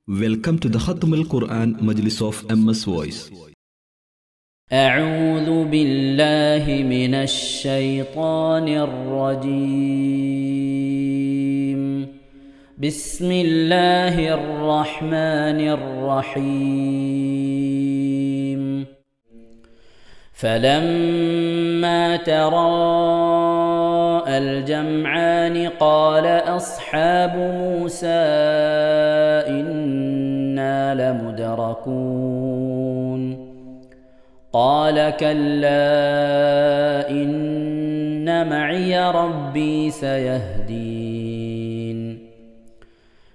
Welcome to the Khatm al-Quran Majlis of MS Voice. أعوذ بالله من الشيطان الرجيم. بسم الله الرحمن الرحيم. فلما تراءى الجمعان قال أصحاب موسى إنا لمدركون قال كلا إن معي ربي سيهدين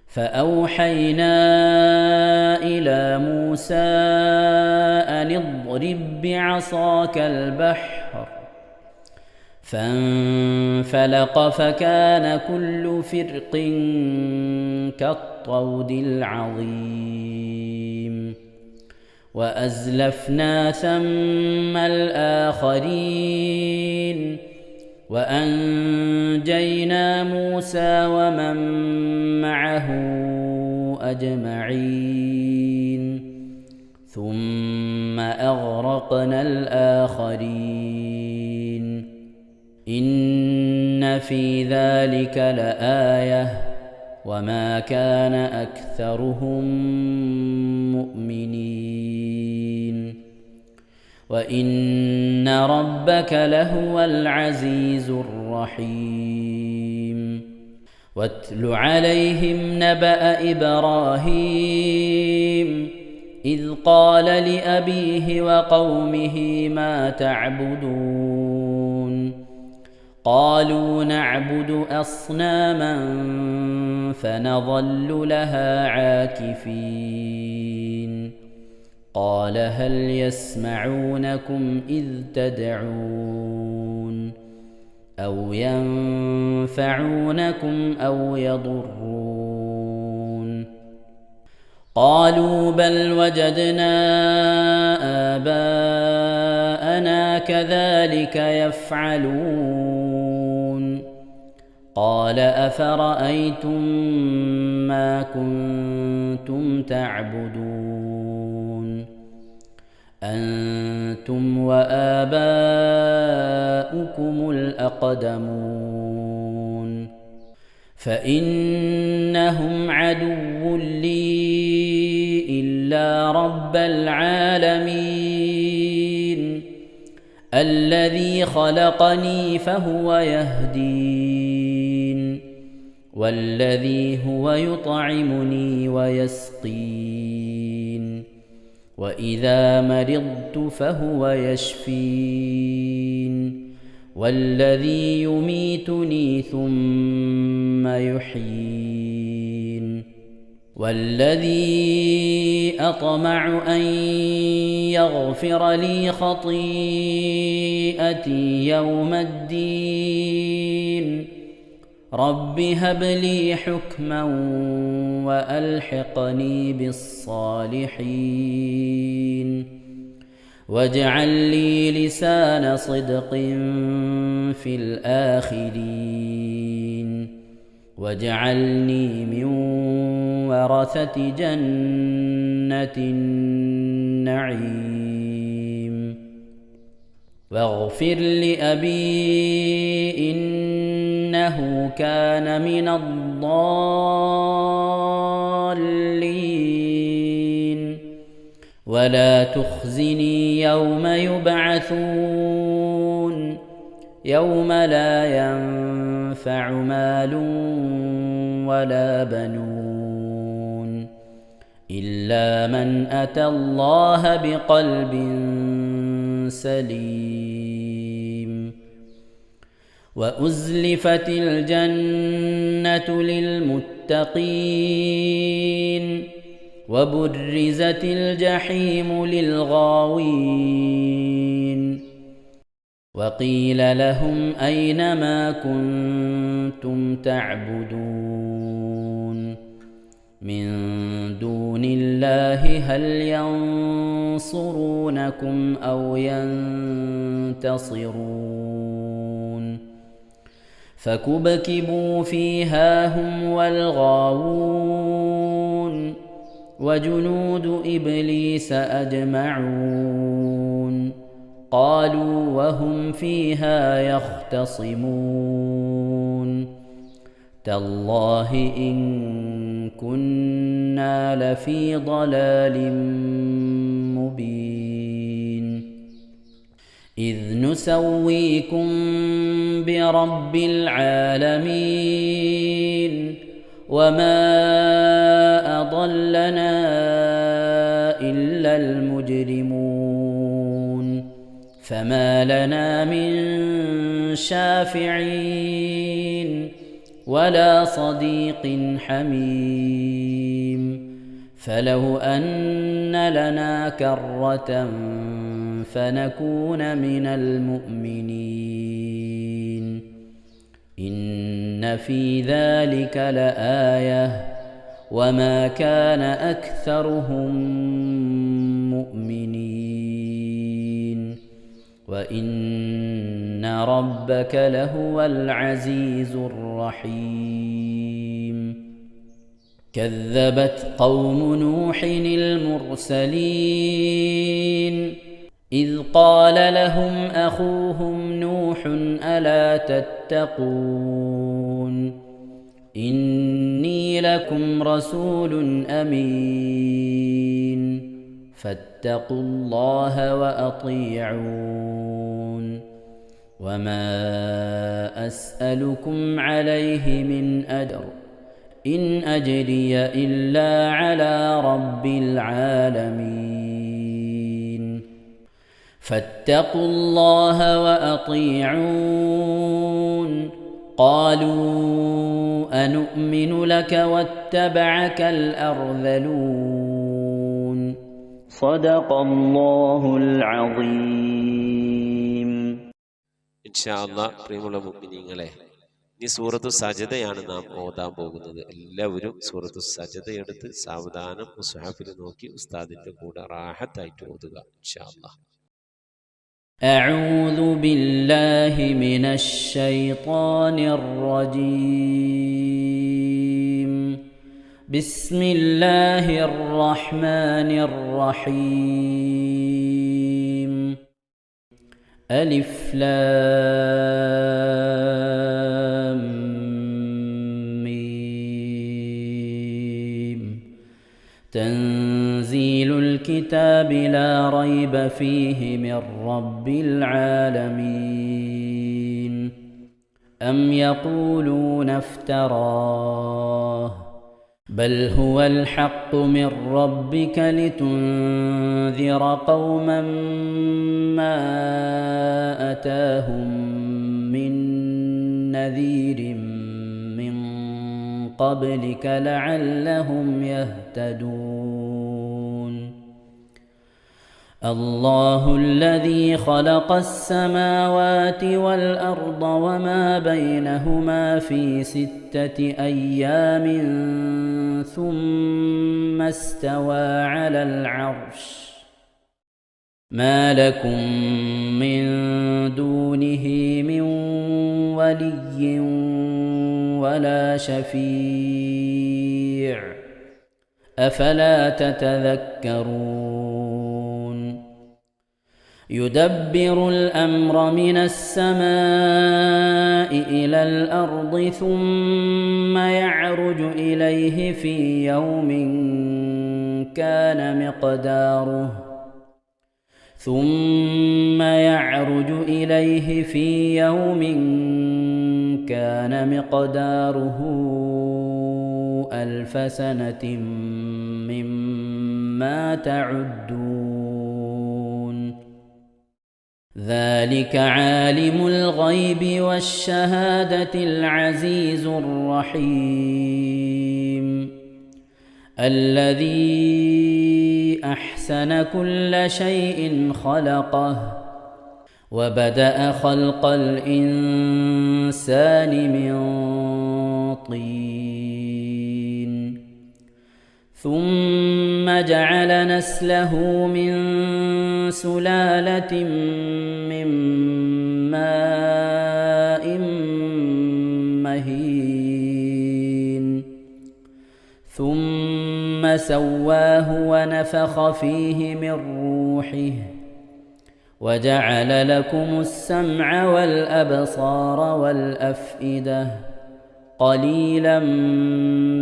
فأوحينا إلى موسى أن اضرب بعصاك البحر فانفلق فكان كل فرق كالطود العظيم وأزلفنا ثم الآخرين وأنجينا موسى ومن معه أجمعين ثم أغرقنا الآخرين إن في ذلك لآية وما كان أكثرهم مؤمنين وإن ربك لهو العزيز الرحيم واتل عليهم نبأ إبراهيم إذ قال لأبيه وقومه ما تعبدون قالوا نعبد أصناما فنظل لها عاكفين قال هل يسمعونكم إذ تدعون أو ينفعونكم أو يضرون قالوا بل وجدنا آباءنا كذلك يفعلون قال أفرأيتم ما كنتم تعبدون أنتم وآباؤكم الأقدمون فإنهم عدو لي إلا رب العالمين الذي خلقني فهو يهدين والذي هو يطعمني ويسقين وإذا مرضت فهو يشفين والذي يميتني ثم يحيين والذي أطمع أن يغفر لي خطيئتي يوم الدين رب هب لي حكما وألحقني بالصالحين واجعل لي لسان صدق في الآخرين واجعلني من ورثة جنة النعيم واغفر لأبي إنه كان من الضالين ولا تخزني يوم يبعثون يوم لا ينفع مال ولا بنون إلا من أتى الله بقلب سليم وأزلفت الجنة للمتقين وبرزت الجحيم للغاوين وقيل لهم أين ما كنتم تعبدون من دون الله هل ينصرونكم أو ينتصرون فكبكبوا فيها هم والغاوون وجنود إبليس أجمعون قالوا وهم فيها يختصمون تالله إن كنا لفي ضلال مبين إذ نسويكم برب العالمين وما أضلنا إلا المجرمون فما لنا من شافعين ولا صديق حميم فلو أن لنا كرة فنكون من المؤمنين إن في ذلك لآية وما كان أكثرهم مؤمنين وإن ربك لهو العزيز الرحيم كذبت قوم نوح المرسلين إذ قال لهم أخوهم نوح ألا تتقون إني لكم رسول أمين فاتقوا الله وأطيعون وما أسألكم عليه من أجر إن أجري إلا على رب العالمين فاتقوا الله وأطيعون قالوا أنؤمن لك واتبعك الأرذلون صدق الله العظيم. ഇൻഷാ അല്ലാഹ് പ്രിയമുള്ള മുഅ്മിനീങ്ങളെ, ഇനി സൂറത്തു സജദയാണ് നാം ഓതാൻ പോകുന്നത്. എല്ലാവരും സൂറത്തു സജദ എടുത്ത് സാവധാനം മുസ്ഹഫിൽ നോക്കി ഉസ്താദിന്റെ കൂടെ റാഹത്തായിട്ട് ഓതുക ഇൻഷാ അല്ലാഹ്. أعوذ بالله من الشيطان الرجيم. بسم الله الرحمن الرحيم. ألف لام ميم. تنزيل الكتاب لا ريب فيه من رب العالمين. أم يقولون افتراه بل هو الحق من ربك لتنذر قوما ما أتاهم من نذير من قبلك لعلهم يهتدون. الله الذي خلق السماوات والأرض وما بينهما في 6 أيام ثم استوى على العرش ما لكم من دونه من ولي ولا شفيع أفلا تتذكرون. يدبر الأمر من السماء إلى الأرض ثم يعرج إليه في يوم كان مقداره 1000 سنة مما تعدون. ذلك عالم الغيب والشهادة العزيز الرحيم الذي أحسن كل شيء خلقه وبدأ خلق الإنسان من طين ثم جعل نسله من سلالة من ماء مهين ثم سواه ونفخ فيه من روحه وجعل لكم السمع والأبصار والأفئدة قليلا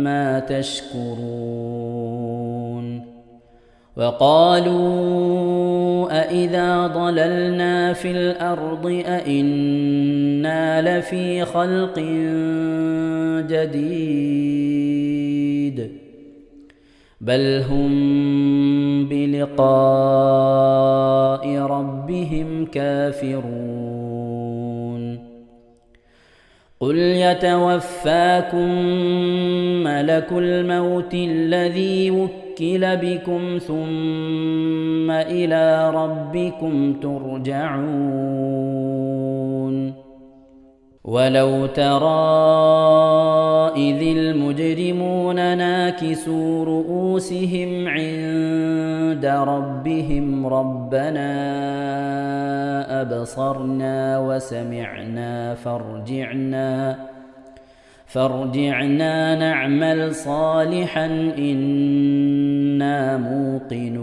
ما تشكرون وقالوا أإذا ضللنا في الأرض أإنا لفي خلق جديد بل هم بلقاء ربهم كافرون قل يتوفاكم ملك الموت الذي وكل بكم ثم إلى ربكم ترجعون ولو ترى إذ المجرمون ناكسوا رؤوسهم عند ربهم ربنا أبصرنا وسمعنا فارجعنا نعمل صالحا إنا موقنون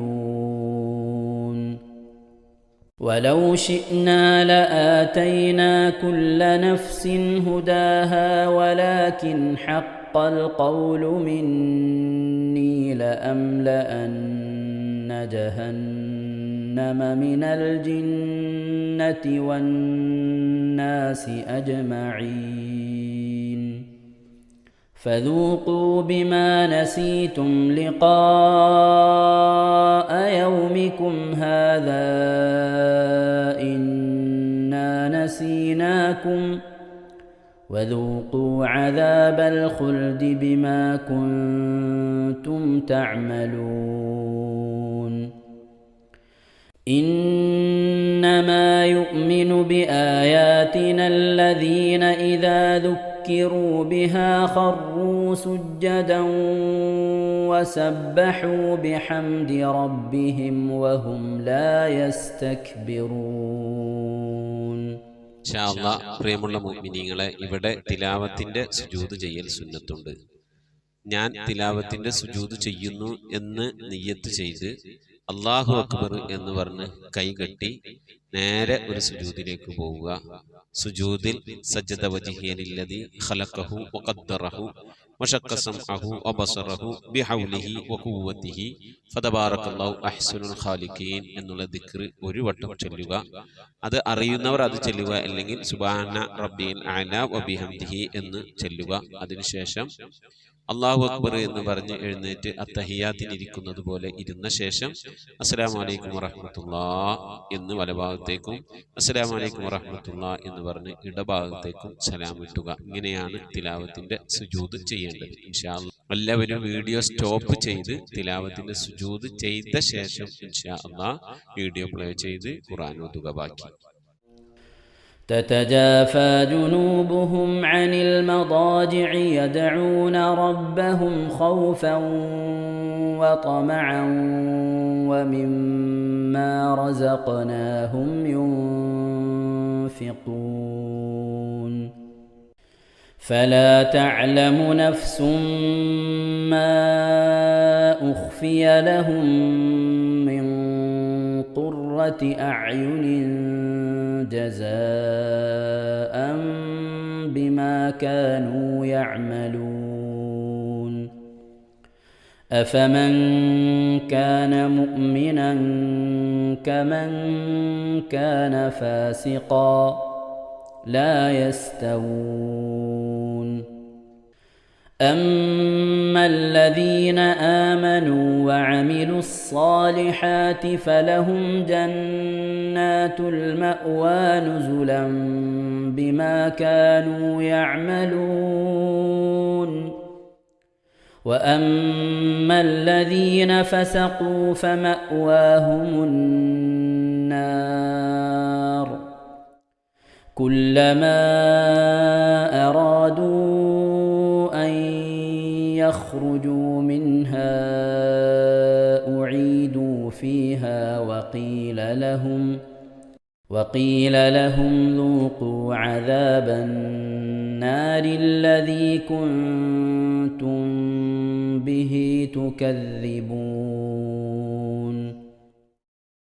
ولو شئنا لآتينا كل نفس هداها ولكن حق القول مني لأملأن جهنم من الجنة والناس أجمعين فذوقوا بما نسيتم لقاء يومكم هذا إنا نسيناكم وذوقوا عذاب الخلد بما كنتم تعملون إنما يؤمن بآياتنا الذين إذا ذكروا بها خروا سجدا وسبحوا بحمد ربهم وهم لا يستكبرون. ഇൻഷാ അല്ലാഹ് പ്രിയമുള്ള മുഅ്മിനീങ്ങളെ, ഇവിടെ തിലാവത്തിന്റെ സുജൂദ് ചെയ്യൽ സുന്നത്തുണ്ട്. ഞാൻ തിലാവത്തിന്റെ സുജൂദ് ചെയ്യുന്നു എന്ന് നിയ്യത്ത് ചെയ്ത് അല്ലാഹു അക്ബർ എന്ന് പറഞ്ഞ് കൈകെട്ടി നേരെ ഒരു സുജൂദിലേക്ക് പോവുക. സുജൂദിൽ സജ്ജദ വജ്ഹിയലില്ലദി ഖലഖഹു വഖദ്ദറഹു വശക്ക സമഅഹു വബസറഹു ബിഹൗലിഹി വഖുവ്വതിഹി ഫതബാറകല്ലാഹു അഹ്സനുൽ ഖാലിഖീൻ എന്നുള്ള ദിക്ർ ഒരു വട്ടം ചൊല്ലുക. അത് അറിയുന്നവർ അത് ചൊല്ലുക, അല്ലെങ്കിൽ സുബ്ഹാന റബ്ബിൽ അഅല വബിഹംദിഹി എന്ന് ചൊല്ലുക. അതിനുശേഷം അല്ലാഹു അക്ബർ എന്ന് പറഞ്ഞ് എഴുന്നേറ്റ് അത്തഹിയാത്തിനിരിക്കുന്നത് പോലെ ഇരുന്ന ശേഷം അസ്സലാമു അലൈക്കും വറഹ്മത്തുള്ളാഹ് എന്ന് വലഭാഗത്തേക്കും അസ്സലാമു അലൈക്കും വറഹ്മത്തുള്ളാഹ് എന്ന് പറഞ്ഞ് ഇടഭാഗത്തേക്കും സലാം ഇട്ടുക. ഇങ്ങനെയാണ് തിലാവത്തിന്റെ സുജൂദ് ചെയ്യേണ്ടത്. ഇൻഷാ അല്ലാഹ് എല്ലാവരും വീഡിയോ സ്റ്റോപ്പ് ചെയ്ത് തിലാവത്തിന്റെ സുജൂദ് ചെയ്ത ശേഷം ഇൻഷാ അല്ലാഹ് വീഡിയോ പ്ലേ ചെയ്ത് ഖുർആൻ ഓതുക. ബാക്കി تتجافى جنوبهم عن المضاجع يدعون ربهم خوفا وطمعا ومما رزقناهم ينفقون فلا تعلم نفس ما أخفي لهم من قرة أعين جزاء بما كانوا يعملون أفمن كان مؤمنا كمن كان فاسقا لا يستوون أما الذين آمنوا وعملوا الصالحات فلهم جنات المأوى نزلا بما كانوا يعملون وأما الذين فسقوا فمأواهم النار كلما أرادوا أن يخرجوا منها أعيدوا فيها وقيل لهم ذوقوا عذاب النار الذي كنتم به تكذبون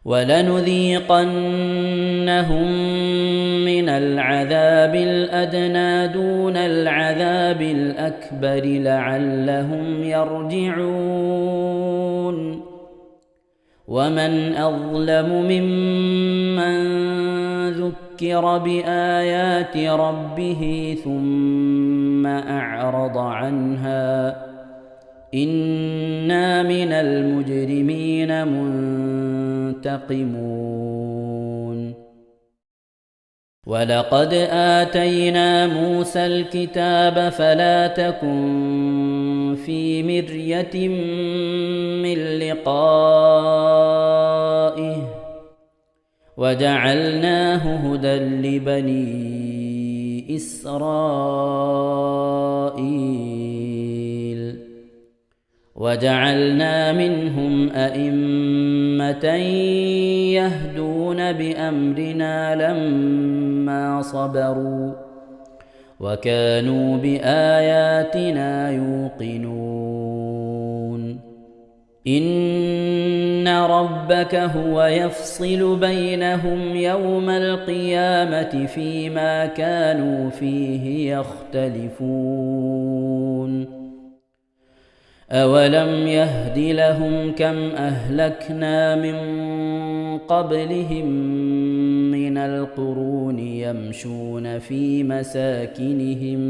ولنذيقنهم من العذاب الأدنى دون العذاب الأكبر لعلهم يرجعون ومن أظلم ممن ذكر بآيات ربه ثم أعرض عنها إنا من المجرمين منتقمون ولقد آتينا موسى الكتاب فلا تكن في مرية من لقائه وجعلناه هدى لبني إسرائيل وجعلنا منهم أئمة يهدون بأمرنا لما صبروا وكانوا بآياتنا يوقنون إن ربك هو يفصل بينهم يوم القيامة فيما كانوا فيه يختلفون أولم يهد لهم كم أهلكنا من قبلهم من القرون يمشون في مساكنهم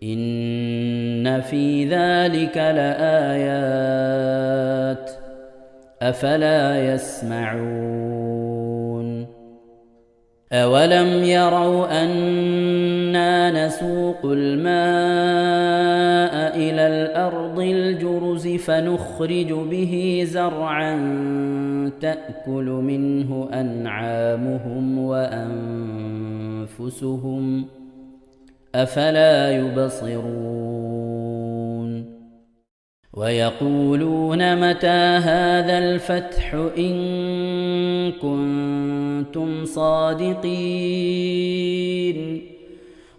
إن في ذلك لآيات أفلا يسمعون أولم يروا أنا نسوق الماء إلى الأرض الجرز فنخرج به زرعا تأكل منه أنعامهم وأنفسهم أفلا يبصرون ويقولون متى هذا الفتح إن كنتم صادقين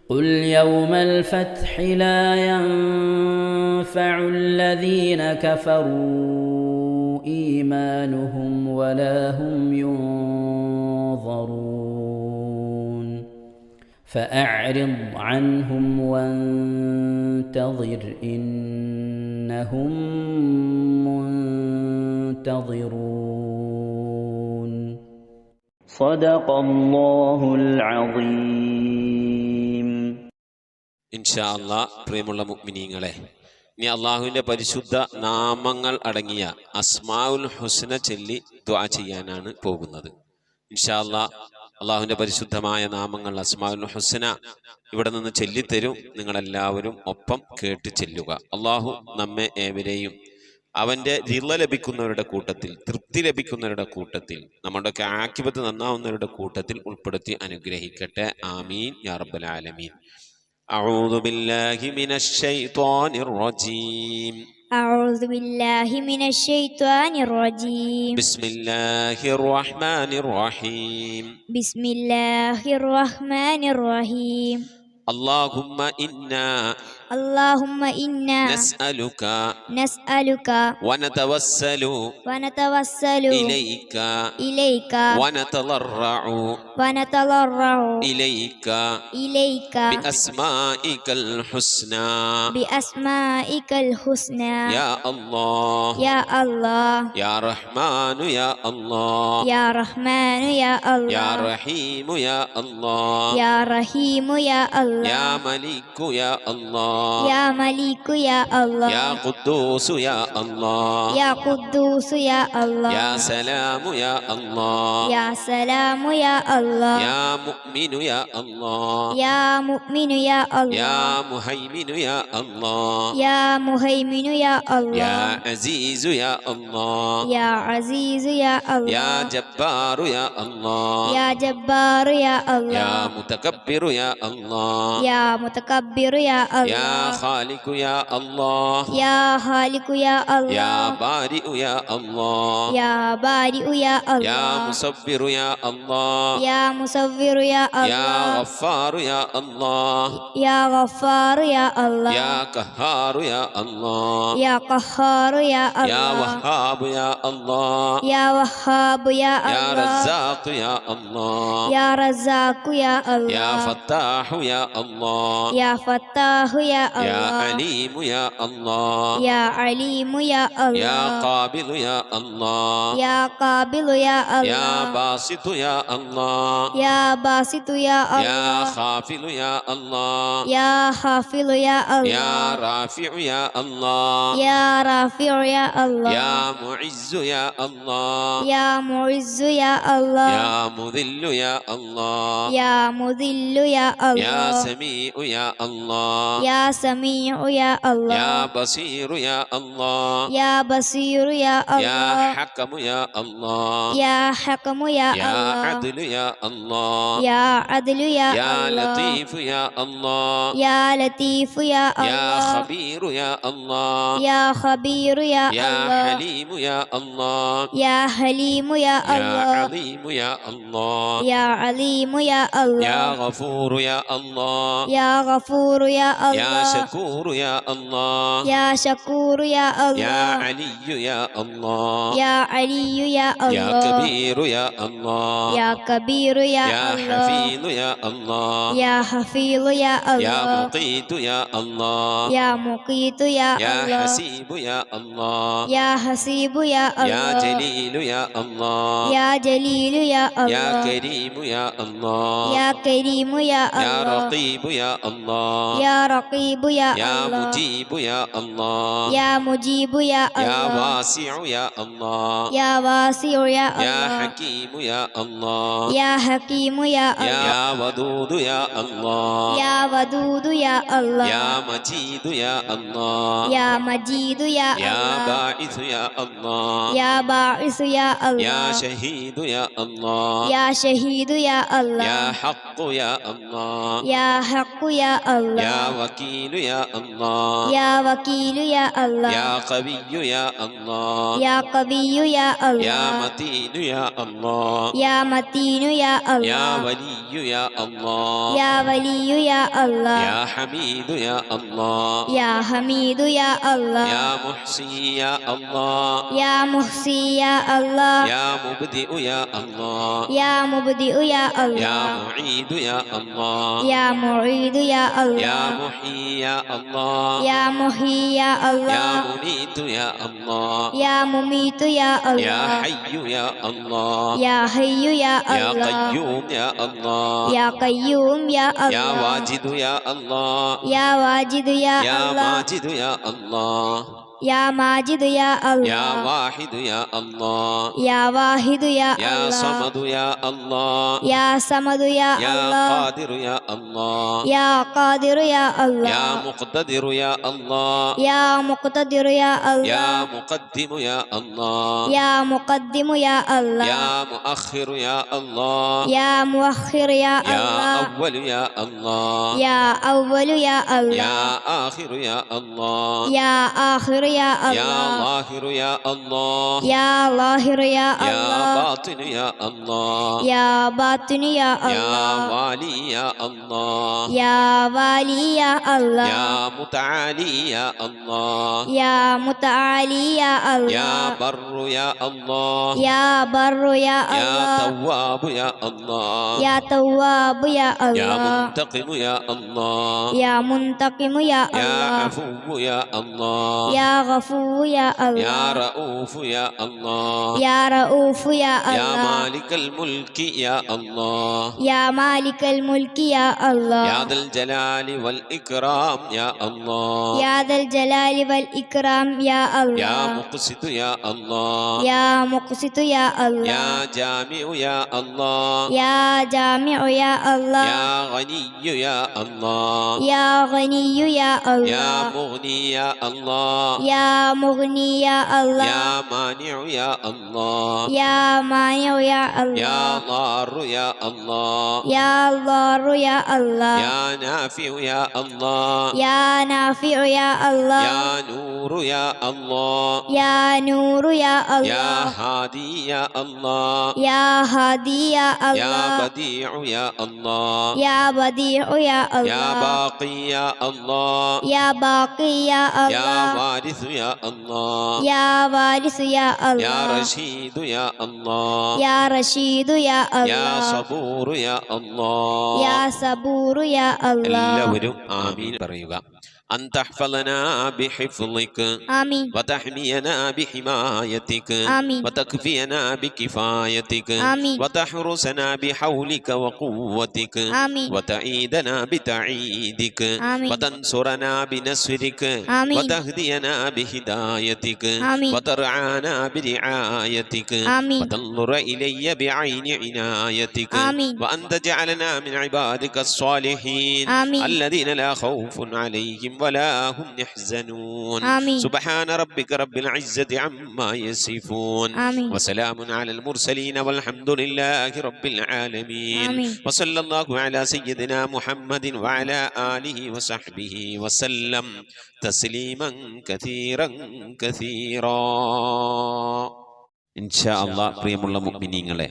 قل يوم الفتح لا ينفع الذين كفروا إيمانهم ولا هم ينظرون فأعرض عنهم وانتظر إنهم منتظرون صدق الله العظيم ഇൻഷാ അല്ലാ. പ്രിയമുള്ള മുഅ്മിനീങ്ങളെ, ഇനി അള്ളാഹുവിൻ്റെ പരിശുദ്ധ നാമങ്ങൾ അടങ്ങിയ അസ്മാഉൽ ഹുസ്ന ചൊല്ലി ദുആ ചെയ്യാനാണ് പോകുന്നത്. ഇൻഷാ അല്ലാ, അള്ളാഹുവിൻ്റെ പരിശുദ്ധമായ നാമങ്ങൾ അസ്മാഉൽ ഹുസ്ന ഇവിടെ നിന്ന് ചൊല്ലിത്തരും. നിങ്ങളെല്ലാവരും ഒപ്പം കേട്ട് ചെല്ലുക. അള്ളാഹു നമ്മെ ഏവരെയും അവൻ്റെ റിള ലഭിക്കുന്നവരുടെ കൂട്ടത്തിൽ, തൃപ്തി ലഭിക്കുന്നവരുടെ കൂട്ടത്തിൽ, നമ്മുടെയൊക്കെ ആഖിബത്ത് നന്നാവുന്നവരുടെ കൂട്ടത്തിൽ ഉൾപ്പെടുത്തി അനുഗ്രഹിക്കട്ടെ. ആമീൻ യാ റബ്ബൽ ആലമീൻ. أعوذ بالله من الشيطان الرجيم. أعوذ بالله من الشيطان الرجيم. بسم الله الرحمن الرحيم. بسم الله الرحمن الرحيم. اللهم إنا نسألك ونتوسل إليك ونتضرع إليك بأسمائك الحسنى يا الله يا رحمن يا الله يا رحيم يا الله يا ملك يا الله يا يا قدوس يا الله يا سلام يا الله يا مؤمن يا الله يا مهيمن يا الله يا عزيز يا الله يا جبار يا الله يا متكبر يا الله يا يا خالق يا الله يا خالق يا الله يا بارئ يا الله يا بارئ يا الله يا مصبر يا الله يا مصور يا يا الله غفار يا الله يا غفار يا الله يا قهار يا الله يا قهار يا يا الله وهاب يا الله يا وهاب يا يا الله رزاق يا الله يا رزاق يا الله يا فتاح يا الله يا فتاح يا يا الله عليم يا الله يا عليم يا يا الله قابل يا الله يا قابل يا يا الله باسط يا الله يا باسط يا يا الله خافل يا الله يا حافظ يا يا الله رافع يا الله يا رافع يا الله يا معز يا الله يا معز يا الله يا مذل يا الله يا مذل يا يا الله سميع يا الله يا سميع يا الله يا بصير يا الله يا بصير يا يا الله حكم يا الله يا حكم يا يا الله عدل يا الله يا عدل يا يا الله لطيف يا الله يا لطيف يا يا الله خبير يا الله يا خبير يا يا الله حليم يا الله يا حليم يا يا الله عظيم يا الله يا عليم يا يا الله غفور يا الله يا غفور يا يا الله شكور يا الله يا شكور يا يا الله علي يا الله يا علي يا يا الله كبير يا الله يا كبير يا يا الله حفيظ يا الله يا حفيظ يا يا الله مقيت يا الله يا مقيت يا يا الله حسيب يا الله يا حسيب يا يا الله جليل يا الله يا جليل يا يا الله كريم يا الله يا كريم يا يا الله رقيب يا الله يا رقيب يا يا الله مجيب يا الله يا مجيب يا يا الله واسع يا الله يا واسع يا يا الله حكيم يا الله يا حكيم يا الله يا ودود يا الله يا ودود يا الله يا مجيد يا الله يا مجيد يا يا الله باعث يا الله يا باعث يا يا الله شهيد يا الله يا شهيد يا الله يا حق يا الله يا حق يا الله يا وكيل يا الله يا وكيل يا الله يا قوي يا الله يا قوي يا يا الله متين يا الله يا متين يا يا الله ولي يا الله يا ولي يا الله يا حميد يا الله يا حميد يا الله يا محصي يا الله يا محصي يا الله يا مبدئ يا الله يا مبدئ يا يا الله معيد يا الله يا معيد يا يا الله محيي يا الله يا محيي يا يا الله مميت يا الله يا مميت يا يا الله حي يا الله يا حي يا يا الله قيوم يا الله يا قيوم يا يا الله واجد يا الله يا واجد يا يا الله ماجد يا الله يا ماجد يا يا الله واحد يا الله يا واحد يا يا الله صمد يا الله يا صمد يا يا الله قادر يا الله يا قادر يا يا الله مقتدر يا الله يا مقتدر يا يا الله مقدم يا الله يا مقدم يا الله يا مؤخر يا الله يا مؤخر يا يا الله أول يا الله يا أول يا الله يا آخر يا الله يا آخر يا يا الله ظاهر يا الله يا ظاهر يا يا الله باطن يا الله يا باطن يا يا الله والي يا الله يا والي يا الله يا متعالي يا الله يا متعالي يا يا الله بر يا الله يا بر يا يا الله تواب يا الله يا تواب يا يا الله منتقم يا الله يا منتقم يا يا الله عفو يا الله يا غفور يا يا الله رؤوف يا الله يا رؤوف يا يا الله مالك الملك يا الله يا مالك الملك يا الله يا ذا الجلال والإكرام يا الله يا ذا الجلال والإكرام يا يا الله مقسط يا الله يا مقسط يا الله يا جامع يا الله يا جامع يا الله يا غني يا الله يا غني يا يا الله مغني يا الله يا مغني يا الله يا مانع يا الله يا مانع يا يا الله ضار يا الله يا ضار يا الله يا نافع يا الله يا نافع يا الله يا نور يا الله يا نور يا يا الله هادي يا الله يا هادي يا يا الله بديع يا الله يا بديع يا يا الله باقي يا الله يا باقي يا يا الله وارث يا الله يا وارث يا يا الله رشيد يا الله يا رشيد يا يا الله صبور يا الله يا صبور يا الله എല്ലാവരും ആമീൻ പറയുക. أن تحفظنا بحفظك آمين وتحمينا بحمايتك آمين وتكفينا بكفايتك آمين وتحرسنا بحولك وقوتك آمين وتعيدنا بتعيدك آمين وتنصرنا بنصرك آمين وتهدينا بهدايتك آمين وترعانا برعايتك آمين وتنظر إلي بعين عنايتك آمين وأن تجعلنا من عبادك الصالحين آمين الذين لا خوف عليهم ولا هم يحزنون آمين سبحان ربك رب العزة عما يصفون آمين وسلام على المرسلين والحمد لله رب العالمين آمين وصلى الله على سيدنا محمد وعلى آله وصحبه وسلم تسليما كثيرا كثيرا. ഇൻഷാ അല്ലാഹ് പ്രിയമുള്ള മുഅ്മിനീങ്ങളെ,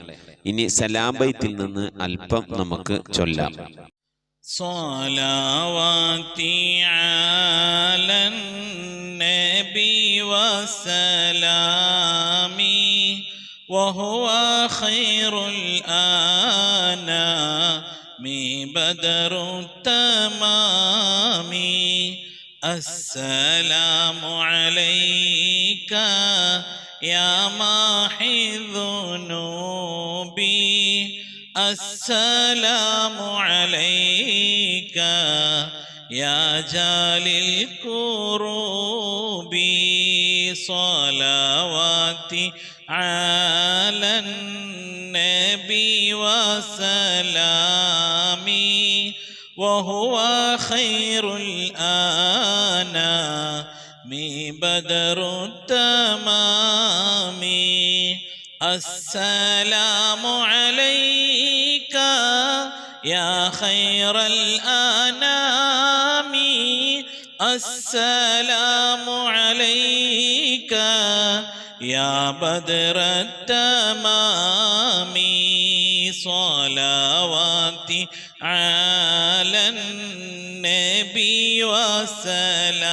ഇനി സലാം ബൈത്തിൽ നിന്ന് അല്പം നമുക്ക് ചൊല്ലാം. صلواتي على النبي وسلامي وهو خير الأنام بدر التمام السلام عليك يا ماحي ذنوبي السلام عليك يا جالي الكروب صلواتي على النبي وسلامي وهو خير الأنام بدر التمام السلام عليك يا خير الأنام السلام عليك يا بدر التمام صلواتي على النبي وسلامي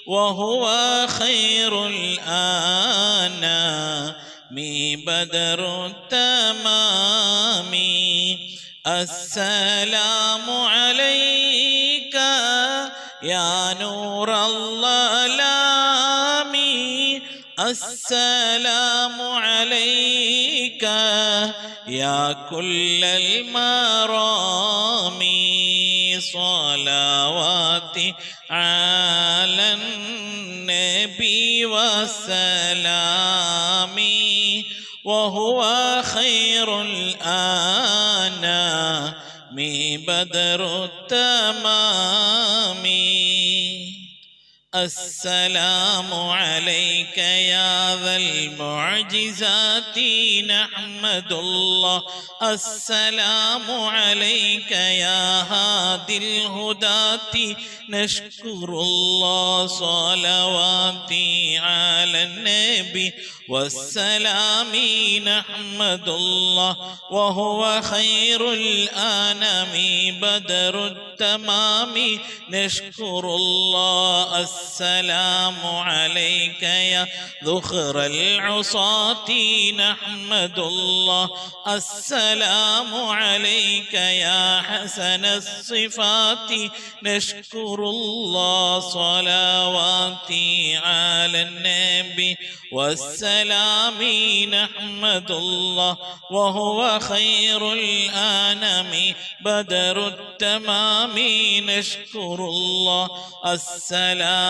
وهو خير الأنام بدر التمام السلام عليك يا نور الظلام السلام عليك يا كل المرام صلواتي على النبي وسلامي وهو خير الأنام بدر التمام السلام عليك يا ذا المعجزات نحمد الله السلام عليك يا هادي الهداة نشكر الله صلواتي على النبي والسلام نحمد الله وهو خير الأنام بدر التمام نشكر الله السلام عليك يا ذخر العصاة نحمد الله السلام عليك يا حسن الصفات نشكر الله صلواتي على النبي والسلام نحمد الله وهو خير الأنام بدر التمام نشكر الله السلام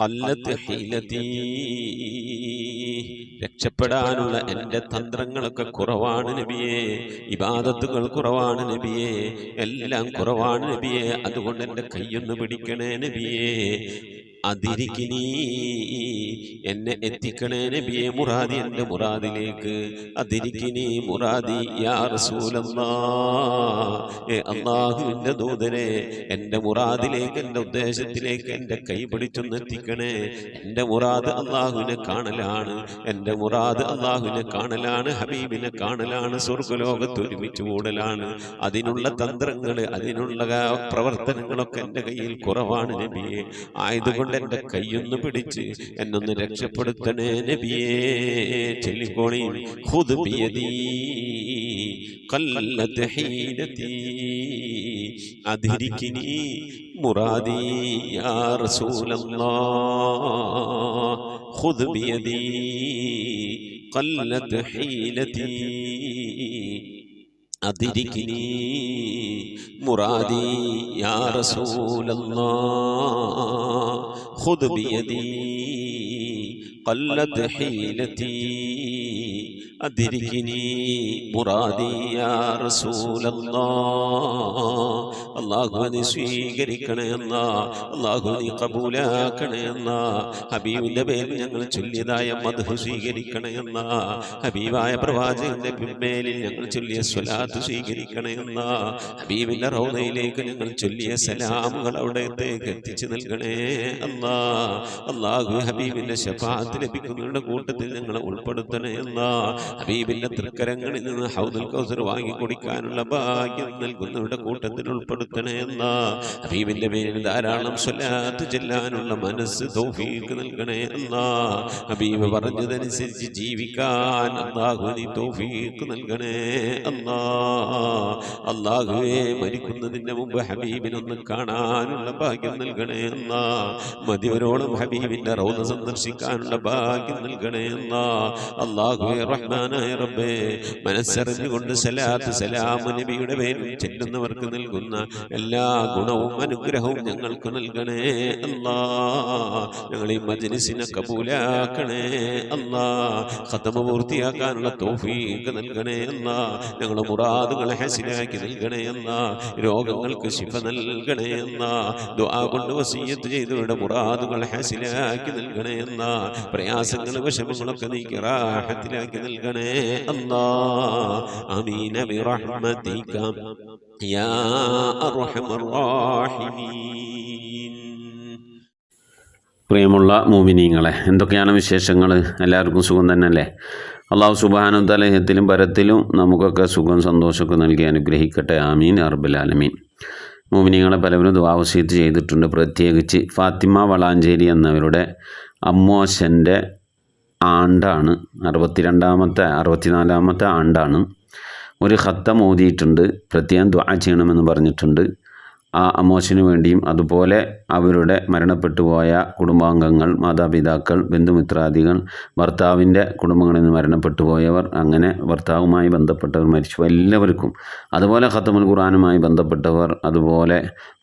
ഖല്ലത്ത് ഹീലതീ, രക്ഷപ്പെടാനുള്ള എൻ്റെ തന്ത്രങ്ങളൊക്കെ കുറവാണ് നബിയേ, ഇബാദത്തുകൾ കുറവാണ് നബിയേ, എല്ലാം കുറവാണ് നബിയേ, അതുകൊണ്ട് എൻ്റെ കൈയൊന്ന് പിടിക്കണേ നബിയേ. അതിരിക്കിനി, എന്നെ എത്തിക്കണേ നബിയെ മുറാദി, എൻ്റെ മുറാദിലേക്ക്. അതിരിക്കിനി മുറാദി യാ റസൂലല്ലാഹ്, അല്ലാഹുവിൻ്റെ ദൂതനെ എൻ്റെ മുറാദിലേക്ക്, എൻ്റെ ഉദ്ദേശത്തിലേക്ക് എൻ്റെ കൈ പിടിച്ചൊന്ന് എത്തിക്കണേ. എൻ്റെ മുറാദ് അല്ലാഹുവിനെ കാണലാണ്, എൻ്റെ മുറാദ് അല്ലാഹുവിനെ കാണലാണ്, ഹബീബിനെ കാണലാണ്, സ്വർഗ്ഗലോകത്ത് ഒരുമിച്ച് കൂടലാണ്. അതിനുള്ള തന്ത്രങ്ങൾ, അതിനുള്ള പ്രവർത്തനങ്ങളൊക്കെ എൻ്റെ കയ്യിൽ കുറവാണ് നബിയെ. ആയതുകൊണ്ട് എൻ്റെ കൈയൊന്ന് പിടിച്ച് എന്നൊന്ന് രക്ഷപ്പെടുത്തണേ നബിയേ. ചൊല്ലിക്കോണി, ഖുദ് ബിയദീ ഖല്ലത്ത് ഹീലതീ അദ്രികിനി മുറാദി യാ റസൂലല്ലാഹ്. ഖുദ് ബിയദീ ഖല്ലത്ത് ഹീലതീ അദ്രികിനി മുറാദി യാ റസൂലല്ലാഹ്. ഖുദ് ബിയദീ ഖല്ലത്ത് ഹീലതീ അദ്രികിനി മുറാദി യാ റസൂലല്ലാഹ്. അല്ലാഹുവിനെ സ്വീകരിക്കണേ അല്ലാഹ്, അല്ലാഹുവിനെ കബൂലാക്കണേ അല്ലാഹ്. ഹബീബിന്റെ പേരിൽ ഞങ്ങൾ ചൊല്ലിയതായ മദ്ഹ് സ്വീകരിക്കണേ അല്ലാഹ്. ഹബീബായ പ്രവാചകന്റെ മേലിൽ ഞങ്ങൾ ചൊല്ലിയ സ്വലാത്ത് സ്വീകരിക്കണേ അല്ലാഹ്. ഹബീബിന്റെ റൗദയിലേക്ക് ഞങ്ങൾ ചൊല്ലിയ സലാമുകൾ അവിടത്തേക്ക് എത്തിച്ചു നൽകണേ അല്ലാഹ്. അല്ലാഹു ഹബീബിന്റെ ശഫാഅത്ത് ലഭിക്കുന്നവരുടെ കൂട്ടത്തിൽ ഞങ്ങളെ ഉൾപ്പെടുത്തണേ അല്ലാഹ്. ഹബീബിന്റെ തൃക്കരങ്ങളിൽ നിന്ന് ഹൗദുൽ കൗസർ വാങ്ങി കുടിക്കാനുള്ള ഭാഗ്യം നൽകുന്നവരുടെ കൂട്ടത്തിൽ ഉൾപ്പെടുത്തണേ അല്ലാഹ്. ഹബീബിന്റെ പേരിൽ ധാരാളം സ്വലാത്ത് ചെല്ലാനുള്ള മനസ്സ് തൗഫീഖ് നൽകണേ അല്ലാഹ്. ഹബീബ് പറഞ്ഞതനുസരിച്ച് ജീവിക്കാൻ അല്ലാഹു നീ തൗഫീഖ് നൽകണേ അല്ലാഹ്. അല്ലാഹുവേ, മരിക്കുന്നതിന്റെ മുമ്പ് ഹബീബിനൊന്ന് കാണാനുള്ള ഭാഗ്യം നൽകണേ അല്ലാഹ്. മതിവരോളം ഹബീബിന്റെ റൗദ സന്ദർശിക്കാനുള്ള ഭാഗ്യം നൽകണേ അല്ലാഹ്. അല്ലാഹുവേ റഹ്മാനായ റബ്ബേ, മനസ്സറിഞ്ഞുകൊണ്ട് സലാത്ത് സലാം നബിയുടെ പേരിൽ ചെല്ലുന്നവർക്ക് നൽകുന്ന എല്ലാ ഗുണവും അനുഗ്രഹവും ഞങ്ങൾക്ക് നൽകണേ അല്ലാഹ്. ഞങ്ങൾ ഈ മജ്ലിസിനെ കബൂലാക്കണേ അല്ലാഹ്. ഖതമ പൂർത്തിയാക്കാനുള്ള തൗഫീഖ് നൽകണേ അല്ലാഹ്. ഞങ്ങളുടെ മുറാദുകളെ ഹസിലാക്കി നൽകണേ അല്ലാഹ്. രോഗങ്ങൾക്ക് ശിഫ നൽകണേ അല്ലാഹ്. ദുആ കൊണ്ട് വസിയ്യത്ത് ചെയ്തവരുടെ മുറാദുകൾ ഹസിലാക്കി നൽകണേ അല്ലാഹ്. പ്രയാസങ്ങൾ വിഷമങ്ങളൊക്കെ നീക്കി റാഹത്തിലാക്കി നൽകണേ അല്ലാഹ്. ആമീൻ ബിറഹ്മതിക യാ അർഹമർ റഹീമീൻ. പ്രിയമുള്ള മോമിനീങ്ങളെ, എന്തൊക്കെയാണ് വിശേഷങ്ങൾ? എല്ലാവർക്കും സുഖം തന്നെയല്ലേ? അല്ലാഹു സുബ്ഹാനഹു വ തആല ഇഹത്തിലും പരത്തിലും നമുക്കൊക്കെ സുഖം സന്തോഷമൊക്കെ നൽകി അനുഗ്രഹിക്കട്ടെ. ആമീൻ റബ്ബിൽ ആലമീൻ. മോമിനീങ്ങളെ, പലവരും ദുആ വസിയത്ത് ചെയ്തിട്ടുണ്ട്. പ്രത്യേകിച്ച് ഫാത്തിമ വളാഞ്ചേരി എന്നവരുടെ അമ്മോശൻ്റെ ആണ്ടാണ്, 64ാമത്തെ ആണ്ടാണ്. ഒരു ഖത്തം ഓതിയിട്ടുണ്ട്, പ്രത്യേകം ദുആ ചെയ്യണമെന്ന് പറഞ്ഞിട്ടുണ്ട്. ആ അമ്മോശന് വേണ്ടിയും അതുപോലെ അവരുടെ മരണപ്പെട്ടു പോയ കുടുംബാംഗങ്ങൾ, മാതാപിതാക്കൾ, ബന്ധുമിത്രാദികൾ, ഭർത്താവിൻ്റെ കുടുംബങ്ങളിൽ നിന്ന് മരണപ്പെട്ടു പോയവർ, അങ്ങനെ ഭർത്താവുമായി ബന്ധപ്പെട്ടവർ മരിച്ചു എല്ലാവർക്കും, അതുപോലെ ഖത്തമുൽ ഖുർആനുമായി ബന്ധപ്പെട്ടവർ, അതുപോലെ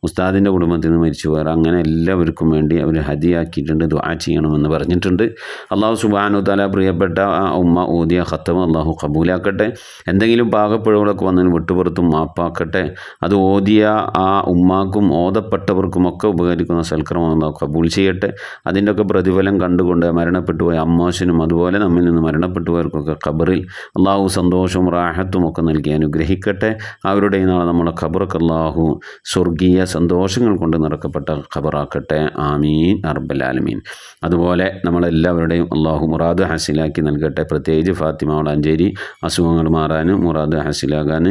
ഉസ്താദിൻ്റെ കുടുംബത്തിൽ നിന്ന് മരിച്ചുപോയവർ, അങ്ങനെ എല്ലാവർക്കും വേണ്ടി അവർ ഹദിയാക്കിയിട്ടുണ്ട്, ദുആ ചെയ്യണമെന്ന് പറഞ്ഞിട്ടുണ്ട്. അല്ലാഹു സുബ്ഹാനഹു വ തആല പ്രിയപ്പെട്ട ആ ഉമ്മ ഓതിയ ഖത്തം അല്ലാഹു കബൂലാക്കട്ടെ. എന്തെങ്കിലും പാകപ്പിഴകളൊക്കെ വന്നതിന് വിട്ടുപുറത്തും മാപ്പാക്കട്ടെ. അത് ഓതിയ ആ ഉമ്മാക്കും ഓതപ്പെട്ടവർക്കുമൊക്കെ ഉപകരിക്കുന്ന സൽക്രമം അല്ലാഹു കബൂൽ ചെയ്യട്ടെ. അതിൻ്റെയൊക്കെ പ്രതിഫലം കണ്ടുകൊണ്ട് മരണപ്പെട്ടു പോയ അമ്മാശനും അതുപോലെ നമ്മിൽ നിന്ന് മരണപ്പെട്ടു പോയവർക്കൊക്കെ ഖബറിൽ അല്ലാഹു സന്തോഷവും റാഹത്തും ഒക്കെ നൽകി അനുഗ്രഹിക്കട്ടെ. അവരുടെ നാളെ നമ്മളെ ഖബറൊക്കെ അല്ലാഹു സ്വർഗീയ സന്തോഷങ്ങൾ കൊണ്ട് നിറക്കപ്പെട്ട ഖബറാക്കട്ടെ. ആമീൻ റബ്ബൽ ആലമീൻ. അതുപോലെ നമ്മളെല്ലാവരുടെയും അല്ലാഹു മുറാദ് ഹസിലാക്കി നൽകട്ടെ. പ്രത്യേകിച്ച് ഫാത്തിമ വളാഞ്ചേരി അസുഖങ്ങൾ മാറാനും മുറാദ് ഹസിലാകാൻ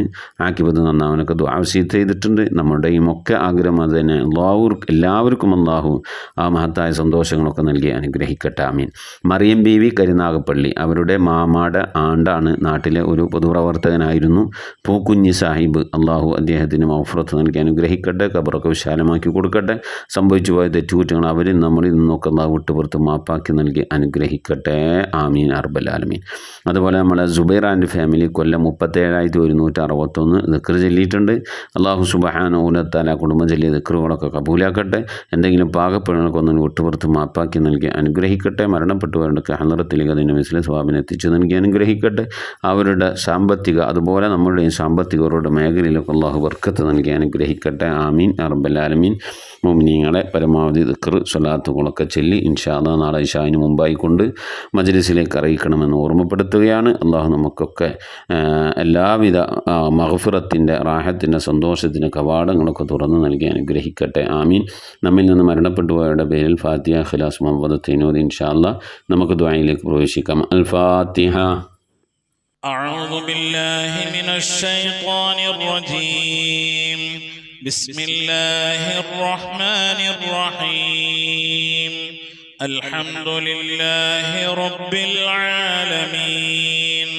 ആക്കിബത്ത് നന്നാവാനൊക്കെ ദുആ വസിയത്ത് ചെയ്തിട്ടുണ്ട്. നമ്മുടെയും ഒക്കെ ആഗ്രഹം അത് തന്നെ. എല്ലാവർക്കും അല്ലാഹു ആ മഹത്തായ സന്തോഷങ്ങളൊക്കെ നൽകി അനുഗ്രഹിക്കട്ടെ. ആമീൻ. മറിയം ബീവി കരുനാഗപ്പള്ളി, അവരുടെ മാമാടെ ആണ്ടാണ്. നാട്ടിലെ ഒരു പൊതുപ്രവർത്തകനായിരുന്നു. പൂക്കുഞ്ഞി സാഹിബ്, അല്ലാഹു അദ്ദേഹത്തിന് മഗ്ഫിറത്ത് നൽകി അനുഗ്രഹിക്കട്ടെ. ഖബറൊക്കെ വിശാലമാക്കി കൊടുക്കട്ടെ. സംഭവിച്ചു പോയ തെറ്റുകുറ്റങ്ങൾ അവരിൽ നമ്മളിൽ നിന്നൊക്കെ അള്ളാഹു വിട്ടുപുറത്ത് മാപ്പാക്കി നൽകി അനുഗ്രഹിക്കട്ടെ. ആമീൻ അർബൽ ആലമീൻ. അതുപോലെ നമ്മളെ സുബൈർ ആൻഡ് ഫാമിലി കൊല്ലം 37,161 ദിക്ർ ചൊല്ലിയിട്ടുണ്ട്. അള്ളാഹു സുബ്ഹാനഹു വ തആല കുടുംബം ചൊല്ലിയ ദിക്റുകളൊക്കെ കബൂലാക്കട്ടെ. എന്തെങ്കിലും പാകപ്പിഴകൾക്കൊന്നും വിട്ടുപുറത്ത് മാപ്പാക്കി നൽകി അനുഗ്രഹിക്കട്ടെ. മരണപ്പെട്ടുപോയവർക്ക് ഹളറത്തിലേക്ക് അതിൻ്റെ മിസ്ലിം സ്വഭാബിനെ എത്തിച്ചു നൽകി അനുഗ്രഹിക്കട്ടെ. അവരുടെ സാമ്പത്തിക അതുപോലെ നമ്മുടെയും സാമ്പത്തികരുടെ മേഖലയിലൊക്കെ അള്ളാഹു ബർക്കത്ത് നൽകി അനുഗ്രഹിക്കട്ടെ. ആമീൻ റബ്ബൽ ആലമീൻ. മുഅ്മിനീങ്ങളെ പരമാവധി ദിക്ർ സ്വലാത്തുകളൊക്കെ ചൊല്ലി ഇൻഷാ അല്ലാഹ് നാളെ ഇശാഇന് മുമ്പായി കൊണ്ട് മജ്ലിസിലേക്ക് അറിയിക്കണമെന്ന് ഓർമ്മപ്പെടുത്തുകയാണ്. അള്ളാഹു നമുക്കൊക്കെ എല്ലാവിധ മഗ്ഫിറത്തിൻ്റെ റാഹത്തിൻ്റെ സന്തോഷത്തിൻ്റെ കവാടങ്ങളൊക്കെ തുറന്നു നൽകി അനുഗ്രഹിക്കട്ടെ. ആമീൻ. നമ്മിൽ നിന്ന് മരണപ്പെട്ടു പോയവരുടെ പേരിൽ ഫാത്തിഹ ഖിലാസ് മുഹമ്മദ് തൈനൂദ് ഇൻഷാ അല്ലാഹ് നമുക്ക് ദുആയിലേക്ക് പ്രവേശിക്കാം. അൽ ഫാത്തിഹ. أعوذ بالله من الشيطان الرجيم. بسم الله الرحمن الرحيم. الحمد لله رب العالمين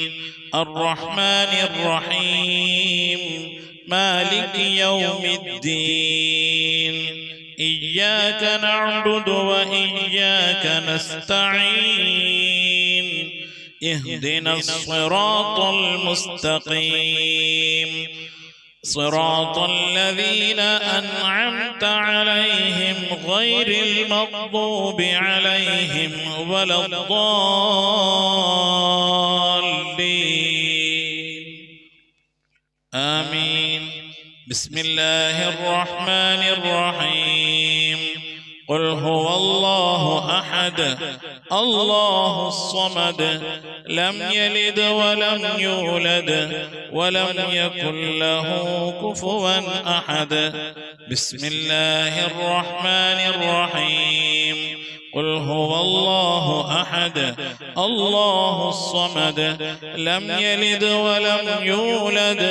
الرحمن الرحيم مالك يوم الدين إياك نعبد وإياك نستعين اهدنا الصراط المستقيم صراط الذين أنعمت عليهم غير المغضوب عليهم ولا الضالين آمين. بسم الله الرحمن الرحيم. قل هو الله أحد الله الصمد لم يلد ولم يولد ولم يكن له كفوا أحد. بسم الله الرحمن الرحيم. قل هو الله أحد الله الصمد لم يلد ولم يولد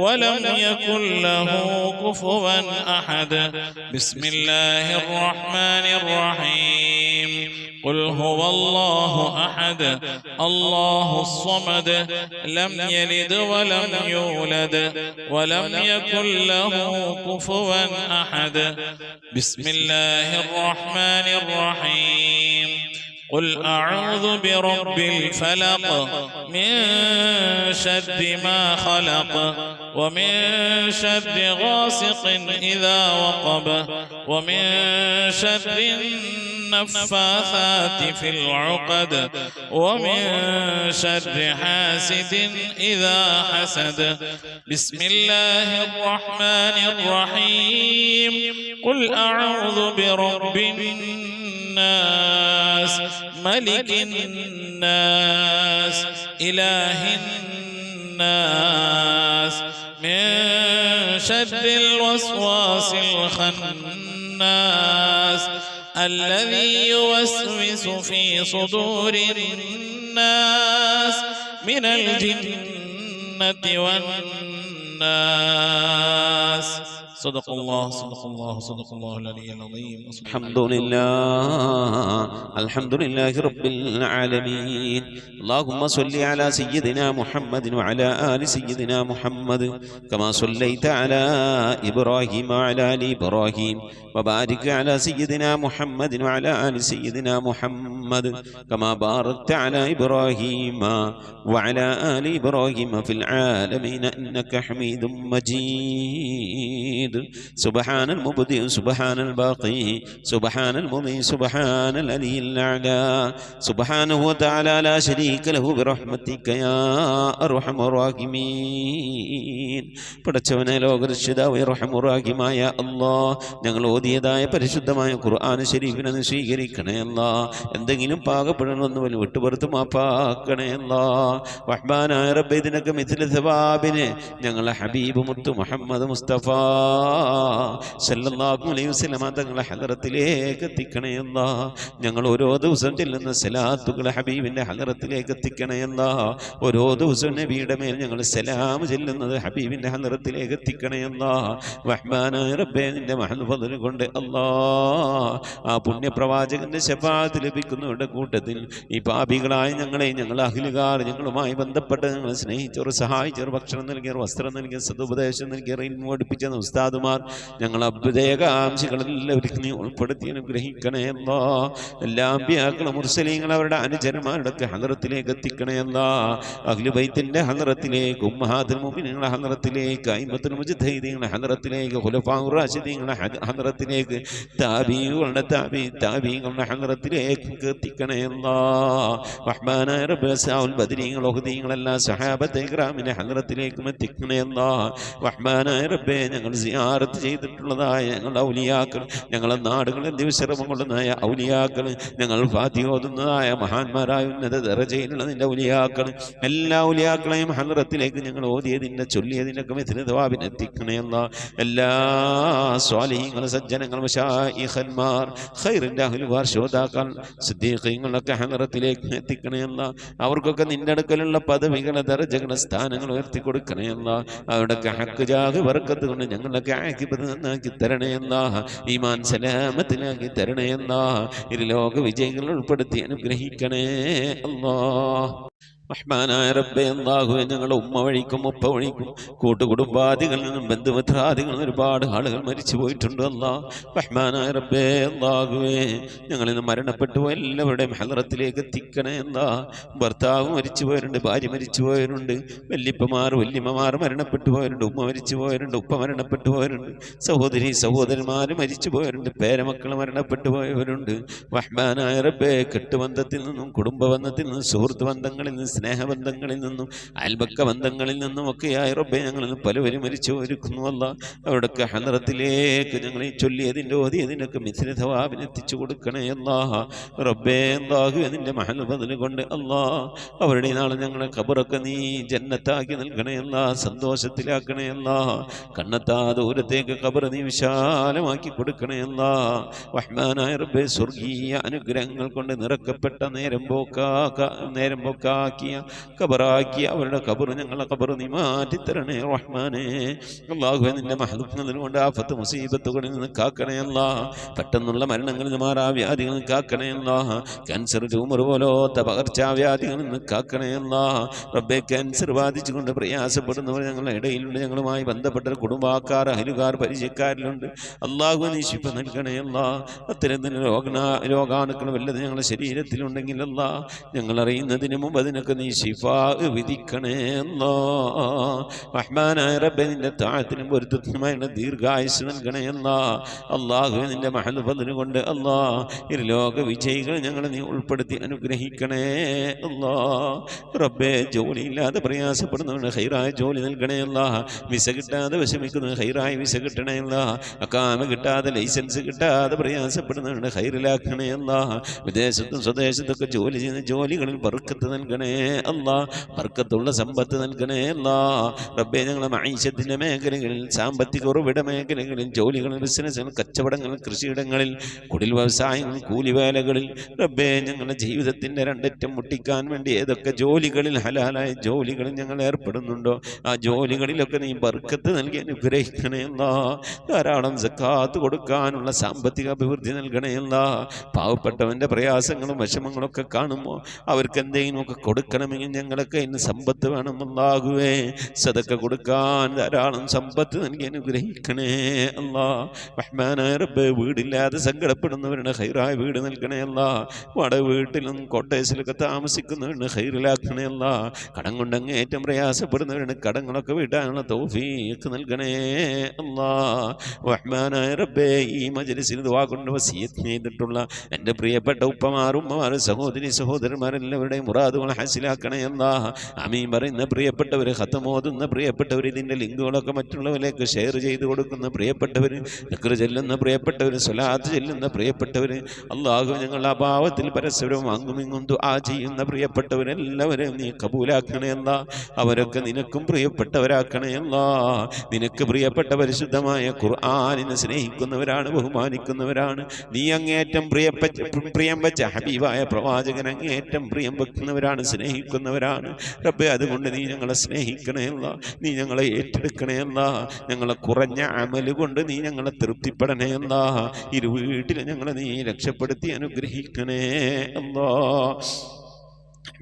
ولم يكن له كفوا أحد. بسم الله الرحمن الرحيم. قل هو الله أحد الله الصمد لم يلد ولم يولد ولم يكن له كفوا أحد. بسم الله الرحمن الرحيم. قل أعوذ برب الفلق من شر ما خلق ومن شر غاسق إذا وقب ومن شر النفاثات في العقد ومن شر حاسد إذا حسد. بسم الله الرحمن الرحيم. قل أعوذ برب الناس ملك الناس إله الناس من شر الوسواس الخناس الذي يوسوس في صدور الناس من الجنة والناس. صدق الله العلي العظيم. الحمد لله رب العالمين. اللهم صل على سيدنا محمد وعلى آل سيدنا محمد كما صليت على إبراهيم وعلى آل إبراهيم وبارك على سيدنا محمد وعلى آل سيدنا محمد كما باركت على إبراهيم وعلى آل إبراهيم في العالمين إنك حميد مجيد. سبحان المبدئ سبحان الباقي سبحان المضي سبحان العلي الأعلى سبحانه وتعالى لا شريك له برحمتك يا أرحم الراحمين. പടച്ചവനെ ലോകരക്ഷിതാവേ റഹ്മായ അല്ലാഹ്, ഞങ്ങൾ ഓതിയതായ പരിശുദ്ധമായ ഖുർആൻ ശരീഫിനെ സ്വീകരിക്കണേ അല്ലാഹ്. എന്തെങ്കിലും പാകപ്പെടണമെന്ന് വലിയ വിട്ടുപുറത്ത് മാപ്പാക്കണേ അല്ലാഹ്. റഹ്മാനായ റബ്ബേ, ഇതിനൊക്കെ മിഥില സവാബിനെ ഞങ്ങളെ ഹബീബ് മുത്ത് മുഹമ്മദ് മുസ്തഫ സല്ലല്ലാഹു അലൈഹി വസല്ലം തങ്ങളെ ഹളറത്തിലേക്ക് എത്തിക്കണേ അല്ലാഹ്. ഞങ്ങൾ ഓരോ ദിവസം ചെല്ലുന്ന സലാത്തുകൾ ഹബീബിൻ്റെ ഹളറത്തിലേക്ക് എത്തിക്കണേ അല്ലാഹ്. ഓരോ ദിവസവും നബിയുടെ മേൽ ഞങ്ങൾ സലാം ചെല്ലുന്നത് ഹബീബിൻ്റെ ഹളറത്തിലേക്ക് എത്തിക്കണേ അല്ലാഹ്. റഹ്മാനായ റബ്ബേ, നിന്റെ മഹൽ ഫദ്ൽ കൊണ്ട് അല്ലാഹ് ആ പുണ്യപ്രവാചകന്റെ ശഫാഅത്ത് ലഭിക്കുന്നവരുടെ കൂട്ടത്തിൽ ഈ പാപികളായ ഞങ്ങളെ, ഞങ്ങൾ അഹ്ലുകാർ, ഞങ്ങളുമായി ബന്ധപ്പെട്ട് ഞങ്ങളെ സ്നേഹിച്ചവർ, സഹായിച്ചവർ, ഭക്ഷണം നൽകിയവർ, വസ്ത്രം നൽകിയവർ, നൽകിയ സതുപദേശം നൽകിയ ഇൽമു പഠിപ്പിച്ച ഉസ്താദുമാർ, ഞങ്ങൾ അഭ്യുദയകാംക്ഷികളെല്ലാവരും നീ ഉൾപ്പെടുത്തി അനുഗ്രഹിക്കണേ അല്ലാ. എല്ലാ അമ്പിയാക്കളും മുർസലീങ്ങൾ അവരുടെ അനുചരന്മാരുടെ ഹദറത്തിലേക്ക് എത്തിക്കണേ അല്ലാ. അഹ്ലു ബൈത്തിന്റെ ഹദറത്തിലേക്ക്, ഉമ്മഹാത്തുൽ മുഅ്മിനീങ്ങളുടെ ഹദറത്തിലേക്ക്, അയിമ്മത്തുൽ മുജ്തഹിദീങ്ങളുടെ ഹദറത്തിലേക്ക്, ഖുലഫാഉർ റാഷിദീങ്ങളുടെ ഹദറത്തിലേക്ക്, താബീങ്ങളുടെ താബീങ്ങളുടെ ഹദറത്തിലേക്ക് എത്തിക്കണേ അല്ലാ. റഹ്മാനായ റബ്ബേ സഅൽ ബദരീങ്ങൾ ഉഹദീങ്ങളെല്ലാം സഹാബത്തെ ഇക്റാമിന്റെ ഹദറത്തിലേക്കും എത്തിക്കണേ അല്ലാ. റഹ്മാനായ റബ്ബേ ഞങ്ങൾ സിയാറത്ത് ചെയ്തിട്ടുള്ളതായ ഞങ്ങളുടെ ഔലിയാക്കൾ, ഞങ്ങളുടെ നാടുകളിൽ ദിവസരമം കൊള്ളുന്നതായ ഔലിയാക്കൾ, ഞങ്ങൾ ഫാത്തിഹ ഓതുന്നതായ മഹാന്മാരായ ഉന്നത ദറജയിലുള്ള നിന്റെ ഔലിയാക്കൾ, എല്ലാ ഔലിയാക്കളെയും ഹദറത്തിലേക്ക് ഞങ്ങൾ ഓതിയതിൻ്റെ ചൊല്ലിയതിനൊക്കെ മിഥ്ല തവാബിന് എത്തിക്കണേ അല്ലാ. എല്ലാ സ്വാലിഹീങ്ങൾ സജ്ജനങ്ങൾ മശായിഖന്മാർ ഖൈറിൻ്റെ അഹ്ലുകാർ ശോതാക്കൾ സിദ്ദീഖീങ്ങളൊക്കെ ഹദറത്തിലേക്ക് എത്തിക്കണേ അല്ലാ. അവർക്കൊക്കെ നിന്റെ അടുക്കലുള്ള പദവികളെ ദർജകളെ സ്ഥാനങ്ങൾ ഉയർത്തി കൊടുക്കണേ അല്ലാ. അവരുടെയൊക്കെ ഹക്ക് ജാഹ് ബർക്കത്ത് കൊണ്ട് ഞങ്ങളൊക്കെ ആക്കിബത്ത് നന്നാക്കി തരണേ അല്ലാ. ഈമാൻ സലാമത്തിലാക്കി തരണേ അല്ലാ. ഇരുലോക വിജയികൾ ഉൾപ്പെടുത്തി അനുഗ്രഹിക്കണേ അല്ലാ. റഹ്മാനായ റബ്ബേ അല്ലാഹുവേ, ഞങ്ങളുടെ ഉമ്മ വഴിക്കും ഉപ്പ വഴിക്കും കൂട്ടുകുടുംബാദികളിൽ നിന്നും ബന്ധുമിത്രാദികളിൽ നിന്നും ഒരുപാട് ആളുകൾ മരിച്ചു പോയിട്ടുണ്ട് അല്ലാ. റഹ്മാനായ റബ്ബേ അല്ലാഹുവേ, ഞങ്ങളിൽ നിന്ന് മരണപ്പെട്ടു എല്ലാവരുടെയും ഹദറത്തിലേക്ക് എത്തിക്കണേ അല്ലാ. ഭർത്താവ് മരിച്ചു പോയവരുണ്ട്, ഭാര്യ മരിച്ചു പോയവരുണ്ട്, വല്യപ്പമാർ വല്യമ്മമാർ മരണപ്പെട്ടു പോയവരുണ്ട്, ഉമ്മ മരിച്ചു പോയവരുണ്ട്, ഉപ്പ മരണപ്പെട്ടു പോയവരുണ്ട്, സഹോദരി സഹോദരന്മാർ മരിച്ചു പോയവരുണ്ട്, പേരമക്കൾ മരണപ്പെട്ടു പോയവരുണ്ട്. റഹ്മാനായ റബ്ബേ, കെട്ടുബന്ധത്തിൽ നിന്നും കുടുംബബന്ധത്തിൽ നിന്നും സുഹൃത്ത് ബന്ധങ്ങളിൽ നിന്നും സ്നേഹബന്ധങ്ങളിൽ നിന്നും അയൽപക്ക ബന്ധങ്ങളിൽ നിന്നും ഒക്കെയായി റബ്ബേ ഞങ്ങളിൽ പലവരും മരിച്ചു ഒരുക്കുന്നു അല്ല. അവിടൊക്കെ ഹദറത്തിലേക്ക് ഞങ്ങൾ ഈ ചൊല്ലിയതിൻ്റെ ഓതിയതിനൊക്കെ മിഥ്ല തവാബിന് എത്തിച്ചു കൊടുക്കണേ അല്ലാ. റബ്ബേ അല്ലാഹു അതിൻ്റെ മഹൽ ബദൽ കൊണ്ട് അല്ലാ അവരുടെ നാളെ ഞങ്ങളെ ഖബറൊക്കെ നീ ജന്നത്താക്കി നൽകണേ അല്ലാ, സന്തോഷത്തിലാക്കണേ അല്ലാ. കണ്ണെത്താ ദൂരത്തേക്ക് ഖബർ നീ വിശാലമാക്കി കൊടുക്കണേ അല്ലാ. റഹ്മാനായ റബ്ബേ, സ്വർഗീയ അനുഗ്രഹങ്ങൾ കൊണ്ട് നിറക്കപ്പെട്ട നേരം പോക്കാക്കിയ ഖബറാക്കിയ അവരുടെ ഖബർ ഞങ്ങളെ ഖബർ നീ മാറ്റിത്തരണേ റഹ്മാനേ. അല്ലാഹുവേ, നിന്റെ മഹദൂഖ് കൊണ്ട് ആഫത്ത് മുസീബത്തുകളിൽ നിന്ന് കാക്കണേ അല്ലാ. പെട്ടെന്നുള്ള മരണങ്ങളിൽ നിന്ന് മാറാവ്യാധികളിൽ നിന്ന് കാക്കണേ അല്ലാ. ക്യാൻസർ ട്യൂമർ പോലത്തെ പകർച്ചാവ്യാധികളിൽ നിന്ന് കാക്കണേ അല്ലാ. റബ്ബേ, ക്യാൻസർ ബാധിച്ചുകൊണ്ട് പ്രയാസപ്പെടുന്നവർ ഞങ്ങളുടെ ഇടയിലുണ്ട്, ഞങ്ങളുമായി ബന്ധപ്പെട്ട കുടുംബക്കാർ അയലുകാർ പരിചയക്കാരിലുണ്ട്. അല്ലാഹു നീ ശിഫ നൽകണേ അല്ലാ. അത്തരത്തിൽ രോഗാണുക്കൾ വല്ലത് ഞങ്ങളുടെ ശരീരത്തിലുണ്ടെങ്കിൽ അല്ലാ ഞങ്ങൾ അറിയുന്നതിന് മുമ്പ് അതിനൊക്കെ നീ ശിഫാ വിധിക്കണേ അല്ലാ. റഹ്മാനായ റബ്ബേ, നിന്റെ താഴത്തിനും പൊരുത്തത്തിനുമായുള്ള ദീർഘായുസ് നൽകണേ അല്ലാ. അല്ലാഹുവേ, നിന്റെ മഹൽ ഫദ്ൽ കൊണ്ട് അല്ലാ ഇരുലോക വിജയികൾ ഞങ്ങളെ നീ ഉൾപ്പെടുത്തി അനുഗ്രഹിക്കണേ അല്ലാ. റബ്ബേ, ജോലിയില്ലാതെ പ്രയാസപ്പെടുന്നവന് ഹൈറായ ജോലി നൽകണേ അല്ലാ. വിസ കിട്ടാതെ വിഷമിക്കുന്നവന് ഹൈറായ വിസ കിട്ടണേ അല്ലാ. അക്കാമ കിട്ടാതെ ലൈസൻസ് കിട്ടാതെ പ്രയാസപ്പെടുന്നവന് ഹൈറിലാക്കണേ അല്ലാ. വിദേശത്തും സ്വദേശത്തൊക്കെ ജോലി ചെയ്യുന്ന ജോലികളിൽ ബർക്കത്ത് നൽകണേ അല്ലാ. ബർക്കത്തുള്ള സമ്പത്ത് നൽകണേ അല്ലാ. റബ്ബേ, ഞങ്ങളെ മഈശത്തിന്റെ മേഖലകളിൽ, സാമ്പത്തിക ഉറവിട മേഖലകളിൽ, ജോലികളിൽ, ബിസിനസ്സുകൾ, കച്ചവടങ്ങൾ, കൃഷിയിടങ്ങളിൽ, കുടിൽ വ്യവസായങ്ങൾ, കൂലിവേലകളിൽ റബ്ബേ ഞങ്ങളുടെ ജീവിതത്തിന്റെ രണ്ടറ്റം മുട്ടിക്കാൻ വേണ്ടി ഏതൊക്കെ ജോലികളിൽ ഹലാലായ ജോലികളിൽ ഞങ്ങൾ ഏർപ്പെടുന്നുണ്ടോ ആ ജോലികളിലൊക്കെ നീ ബർക്കത്ത് നൽകി അനുഗ്രഹിക്കണേ അല്ലാ. ധാരാളം സക്കാത്ത് കൊടുക്കാനുള്ള സാമ്പത്തിക അഭിവൃദ്ധി നൽകണേ അല്ലാ. പാവപ്പെട്ടവന്റെ പ്രയാസങ്ങളും വിഷമങ്ങളൊക്കെ കാണുമ്പോൾ അവർക്ക് എന്തെങ്കിലുമൊക്കെ കൊടുക്കണമെങ്കിൽ ഞങ്ങളൊക്കെ ഇന്ന് സമ്പത്ത് വേണം അല്ലാഹുവേ. സദക്ക കൊടുക്കാൻ ധാരാളം സമ്പത്ത് നൽകി അനുഗ്രഹിക്കണേ അല്ലാ. റഹ്മാനായ റബ്ബേ, വീടില്ലാതെ സങ്കടപ്പെടുന്നവരുടെ ഹൈറായ വീട് നൽകണേ അല്ലാ. വാടക വീട്ടിലും കോട്ടേഴ്സിലൊക്കെ താമസിക്കുന്നവരുടെ ഹൈറിലാക്കണേ അല്ലാ. കടം കൊണ്ട് അങ്ങേറ്റം പ്രയാസപ്പെടുന്നവരുടെ കടങ്ങളൊക്കെ വീട്ടാനുള്ള തൗഫീഖ് നൽകണേ അല്ലാ. റഹ്മാനായ റബ്ബേ, ഈ മജ്‌ലിസിൽ ദുആ കൊണ്ട് വസിയത്ത് ചെയ്തിട്ടുള്ള എൻ്റെ പ്രിയപ്പെട്ട ഉപ്പമാർ, ഉമ്മമാർ, സഹോദരി സഹോദരന്മാരെല്ലാവരുടെയും മുറാദുകൾ ഹാസിലാക്കണേ അല്ലാ. ആമീൻ പറയുന്ന പ്രിയപ്പെട്ടവർ, ഖത്മോതുന്ന പ്രിയപ്പെട്ടവർ, ഇതിൻ്റെ ലിങ്കുകളൊക്കെ മറ്റുള്ളവരിലേക്ക് ഷെയർ ചെയ്ത് കൊടുക്കുന്ന പ്രിയപ്പെട്ടവർ, ദിക്ർ ചെല്ലുന്ന പ്രിയപ്പെട്ടവർ, സ്വലാത്ത് ചെല്ലുന്ന പ്രിയപ്പെട്ടവർ, അല്ലാഹു ഞങ്ങളുടെ അഭാവത്തിൽ പരസ്പരം അങ്ങുമിങ്ങും ദുആ ചെയ്യുന്ന പ്രിയപ്പെട്ടവരെല്ലാവരെയും നീ കബൂലാക്കണേ അല്ലാ. അവരൊക്കെ നിനക്കും പ്രിയപ്പെട്ടവരാക്കണേ അല്ലാ. നിനക്ക് പ്രിയപ്പെട്ട പരിശുദ്ധമായ ഖുർആനിനെ സ്നേഹിക്കുന്നവരാണ്, ബഹുമാനിക്കുന്നവരാണ്. നീ അങ്ങേറ്റം പ്രിയം വെച്ച ഹബീബായ പ്രവാചകൻ അങ്ങേറ്റം പ്രിയം വെക്കുന്നവരാണ്, സ്നേഹിക്കുന്നവരാണ് റബ്ബേ. അതുകൊണ്ട് നീ ഞങ്ങളെ സ്നേഹിക്കണേ അല്ലാ. നീ ഞങ്ങളെ ഏറ്റെടുക്കണേ അല്ലാ. ഞങ്ങളെ കുറഞ്ഞ അമല് കൊണ്ട് നീ ഞങ്ങളെ തൃപ്തിപ്പെടണേ അല്ലാ. ഇരുവീട്ടിൽ ഞങ്ങളെ നീ രക്ഷപ്പെടുത്തി അനുഗ്രഹിക്കണേ അല്ലാ.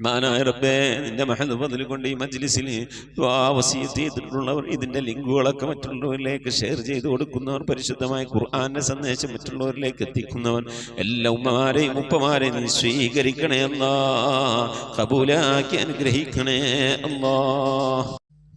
മാനായ റബ്ബേ, നിന്റെ മഹദ് ഫദ്ൽ കൊണ്ട് ഈ മജ്ലിസിൽ ദുആ വസിയത്ത് ചെയ്തിട്ടുള്ളവർ, ഇതിന്റെ ലിങ്കുകളൊക്കെ മറ്റുള്ളവരിലേക്ക് ഷെയർ ചെയ്ത് കൊടുക്കുന്നവർ, പരിശുദ്ധമായ ഖുർആന്റെ സന്ദേശം മറ്റുള്ളവരിലേക്ക് എത്തിക്കുന്നവർ, എല്ലാ ഉമ്മമാരെയും ഉപ്പമാരെയും നീ സ്വീകരിക്കണേ അല്ലാ, ഖബൂലാക്കി അനുഗ്രഹിക്കണേ അല്ലാ.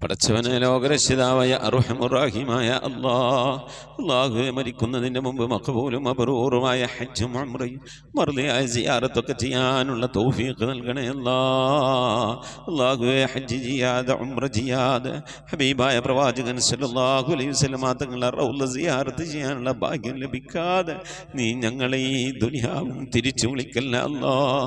പടച്ചവനെ, ലോകരക്ഷിതാവായ അർഹമുർ-റഹീമായ അല്ലാഹു, മരിക്കുന്നതിൻ്റെ മുമ്പ് മഖബൂലും മബ്റൂറുമായ ഹജ്ജും ഉംറയും മർദിയായ സിയാറത്തൊക്കെ ചെയ്യാനുള്ള തൗഫീഖ് നൽകണേ അല്ലാഹുവേ. ഹജ്ജ് ചെയ്യാതെ ഉംറ ചെയ്യാതെ ഹബീബായ പ്രവാചകൻ സല്ലല്ലാഹു അലൈഹി വസല്ലം തങ്ങളുടെ റൗള സിയാറത്ത് ചെയ്യാനുള്ള ഭാഗ്യം ലഭിക്കാതെ നീ ഞങ്ങളെ ഈ ദുനിയാവും തിരിച്ചു വിളിക്കല്ല അല്ലാഹ്.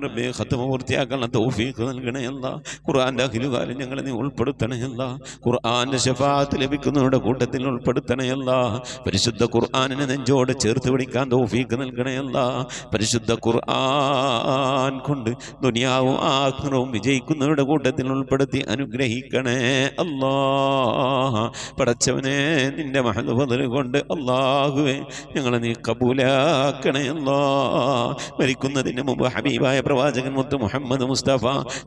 റബ്ബേ, ഖത്മ പൂർത്തിയാക്കാനുള്ള തൗഫീഖ് നൽകണേ അല്ലാഹ്. ഖുർആന്റെ അഖിലുകാലം ഞങ്ങളെ നീ ഉൾപ്പെടുത്തണേ അല്ലാഹ്. ഖുർആന്റെ ശഫാഅത്ത് ലഭിക്കുന്നവരുടെ കൂട്ടത്തിൽ ഉൾപ്പെടുത്തണേ അല്ലാഹ്. പരിശുദ്ധ ഖുർആനിനെ നെഞ്ചോട് ചേർത്ത് പിടിക്കാൻ തൗഫീഖ് നൽകണേ അല്ലാഹ്. പരിശുദ്ധ ഖുർആൻ കൊണ്ട് ദുനിയാവും ആഖിറവും വിജയിക്കുന്നവരുടെ കൂട്ടത്തിൽ ഉൾപ്പെടുത്തി അനുഗ്രഹിക്കണേ അല്ലാഹ്. പടച്ചവനെ, നിന്റെ മഹദ് ഫദ്ൽ കൊണ്ട് അല്ലാഹുവേ ഞങ്ങളെ നീ കബൂലാക്കണേ അല്ലാഹ്. മരിക്കുന്നതിന് മുമ്പ് ഹബീബായ പ്രവാചകൻ മുത്ത് മുഹമ്മദ് മുസ്തഫ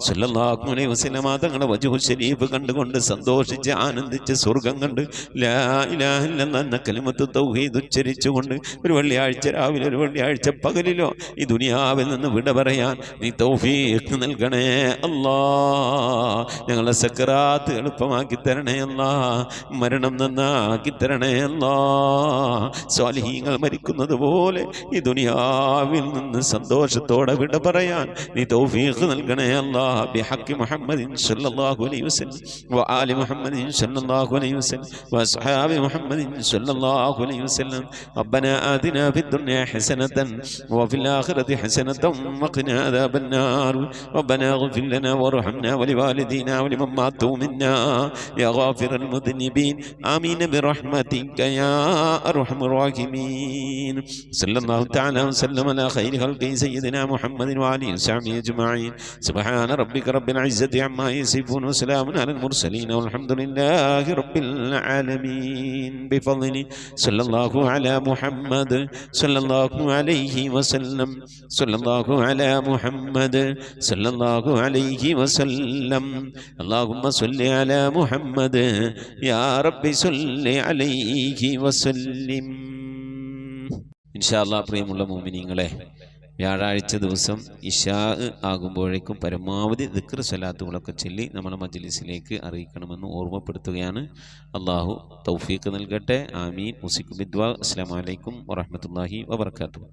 സല്ലല്ലാഹു അലൈഹി വസല്ലം തങ്ങളുടെ വജ്ഹു ശരീഫ് കണ്ടുകൊണ്ട് സന്തോഷിച്ച് ആനന്ദിച്ച് സ്വർഗം കണ്ട് ലാ ഇലാഹ ഇല്ലല്ലാഹ് എന്ന കലിമത്ത് തൗഹീദ് ഉച്ചരിച്ചുകൊണ്ട് ഒരു വെള്ളിയാഴ്ച രാവിലെ ഒരു വെള്ളിയാഴ്ച പകലിലോ ഈ ദുനിയാവിൽ നിന്ന് വിട പറയാൻ നീ തൗഫീഖ് നൽകണേ അല്ലാഹ്. ഞങ്ങളെ സക്കറാത്ത് എളുപ്പമാക്കി തരണേ അല്ലാഹ്. മരണം നന്നാക്കി തരണേ അല്ലാഹ്. സ്വാലിഹീങ്ങൾ മരിക്കുന്നത് പോലെ ഈ ദുനിയാവിൽ നിന്ന് സന്തോഷത്തോടെ വിട പറയാൻ നീ തൗഫീഖ് നൽകണേ അല്ലാഹ്. ബിഹഖി മുഹമ്മദിൻ സല്ലല്ലാഹു അലൈഹി വസല്ലം وآل محمد صلى الله عليه وسلم وأصحاب محمد صلى الله عليه وسلم. ربنا آتنا في الدنيا حسنة وفي الآخرة حسنة وقنا عذاب النار. ربنا اغفر لنا وارحمنا ولوالدينا ولمن ماتوا منا يا غافر المذنبين. آمين برحمتك يا أرحم الراحمين. صلى الله تعالى وسلم على خير خلقه سيدنا محمد وآله وصحبه أجمعين. سبحان ربك رب العزة عما يصفون وسلام على المرسلين والحمد لله رب العالمين. بفضل صلى الله على محمد صلى الله عليه وسلم. صلى الله على محمد صلى الله عليه وسلم. اللهم صل على محمد يا رب صل عليه وسلم. إن شاء الله. പ്രിയമുള്ള മുഅ്മിനീങ്ങളെ, വ്യാഴാഴ്ച ദിവസം ഇശാ ആകുമ്പോഴേക്കും പരമാവധി ദിക്ർ സ്വലാത്തുകളൊക്കെ ചൊല്ലി നമ്മളെ മജ്ലിസിലേക്ക് അറിയിക്കണമെന്ന് ഓർമ്മപ്പെടുത്തുകയാണ്. അള്ളാഹു തൗഫീഖ് നൽകട്ടെ. ആമീൻ. മുസിക് ബിദ്വാ. അസ്സലാമു അലൈക്കും വറഹ്മത്തുള്ളാഹി വബറകാതുഹു.